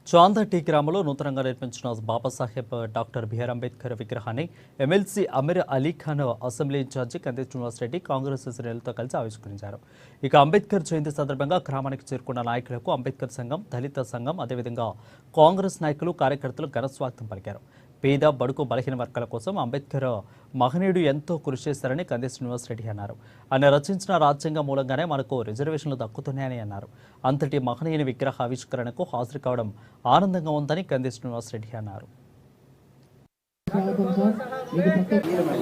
చాందటి గ్రామంలో నూతనంగా నిర్మించిన బాబాసాహెబ్ డాక్టర్ బిఆర్ అంబేద్కర్ విగ్రహాన్ని MLC Amir Ali Khan assembly in charge Kandi Srinivas Reddy Congress శ్రేణులతో కలిసి ఆవిష్కరించారు. ఇక అంబేద్కర్ జయంతి సందర్భంగా గ్రామానికి చేరుకున్న నాయకులకు అంబేద్కర్ సంఘం, దళిత సంఘం, అదేవిధంగా కాంగ్రెస్ నాయకులు, కార్యకర్తలు ఘన స్వాగతం పలికారు. పేద, బడుగు, బలహీన వర్గాల కోసం అంబేద్కర్ మహనీయుడు ఎంతో కృషి చేశారని కంది శ్రీనివాస్ రెడ్డి అన్నారు. ఆయన రచించిన రాజ్యాంగం మూలంగానే మనకు రిజర్వేషన్లు దక్కుతున్నాయని అన్నారు. అంతటి మహనీయుని విగ్రహ ఆవిష్కరణకు హాజరు కావడం ఆనందంగా ఉందని కంది శ్రీనివాస్ రెడ్డి అన్నారు.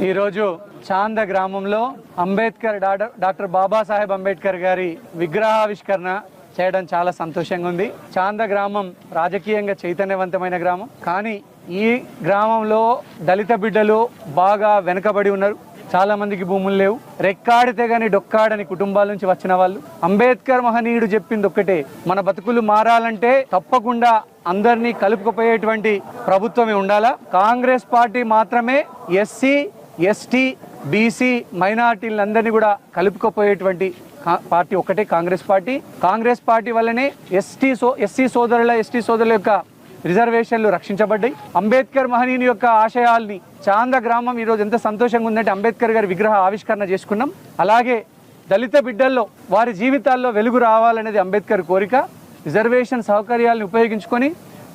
ఈరోజు చాంద గ్రామంలో అంబేద్కర్ డాక్టర్ బాబాసాహెబ్ అంబేద్కర్ గారి విగ్రహావిష్కరణ చేయడం చాలా సంతోషంగా ఉంది. చాంద గ్రామం రాజకీయంగా చైతన్యవంతమైన గ్రామం, కానీ ఈ గ్రామంలో దళిత బిడ్డలు బాగా వెనుకబడి ఉన్నారు. చాలా మందికి భూములు లేవు. రెక్కాడితే గాని డొక్కాడని కుటుంబాల నుంచి వచ్చిన వాళ్ళు. అంబేద్కర్ మహనీయుడు చెప్పింది ఒక్కటే, మన బతుకులు మారాలంటే తప్పకుండా అందరినీ కలుపుకుపోయేటువంటి ప్రభుత్వమే ఉండాలా. కాంగ్రెస్ పార్టీ మాత్రమే ఎస్సీ, ఎస్టీ, బీసీ మైనార్టీలందరినీ కూడా కలుపుకుపోయేటువంటి పార్టీ ఒక్కటే కాంగ్రెస్ పార్టీ. కాంగ్రెస్ పార్టీ వల్లనే ఎస్సీ సోదరుల యొక్క రిజర్వేషన్లు రక్షించబడ్డాయి. అంబేద్కర్ మహనీయుని యొక్క ఆశయాల్ని చాంద గ్రామం ఈరోజు ఎంత సంతోషంగా ఉందంటే అంబేద్కర్ గారి విగ్రహ ఆవిష్కరణ చేసుకున్నాం. అలాగే దళిత బిడ్డల్లో వారి జీవితాల్లో వెలుగు రావాలనేది అంబేద్కర్ కోరిక. రిజర్వేషన్ సౌకర్యాలను ఉపయోగించుకొని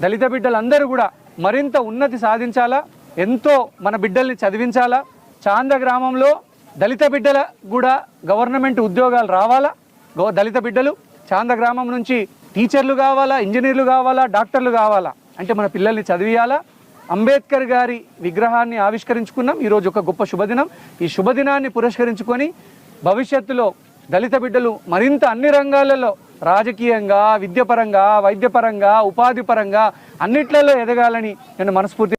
దళిత బిడ్డలందరూ కూడా మరింత ఉన్నతి సాధించాలా, ఎంతో మన బిడ్డల్ని చదివించాలా. చాంద గ్రామంలో దళిత బిడ్డల కూడా గవర్నమెంట్ ఉద్యోగాలు రావాలా. దళిత బిడ్డలు చాంద గ్రామం నుంచి టీచర్లు కావాలా, ఇంజనీర్లు కావాలా, డాక్టర్లు కావాలా, అంటే మన పిల్లల్ని చదివియాలా. అంబేద్కర్ గారి విగ్రహాన్ని ఆవిష్కరించుకున్నాం. ఈరోజు ఒక గొప్ప శుభదినం. ఈ శుభదినాన్ని పురస్కరించుకొని భవిష్యత్తులో దళిత బిడ్డలు మరింత అన్ని రంగాలలో రాజకీయంగా, విద్యపరంగా, వైద్యపరంగా, ఉపాధి పరంగా అన్నిట్లలో ఎదగాలని నేను మనస్ఫూర్తి